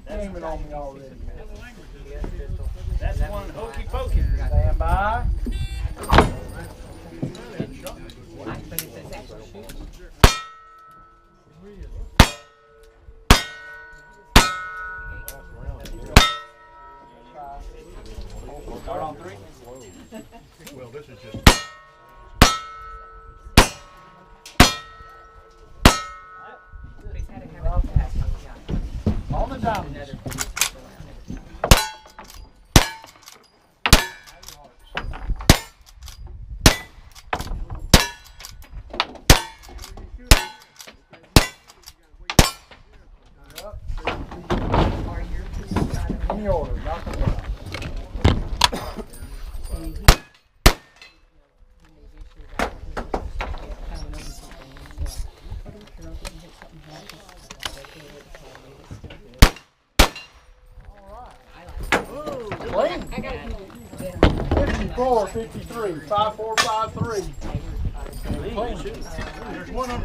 Gaming on me already. That's one hokey pokey. Stand by. Start on 3. Well, this is just. On the diamonds. Any order, knock them down. Clean. 54, 53, 5453. Clean. There's one on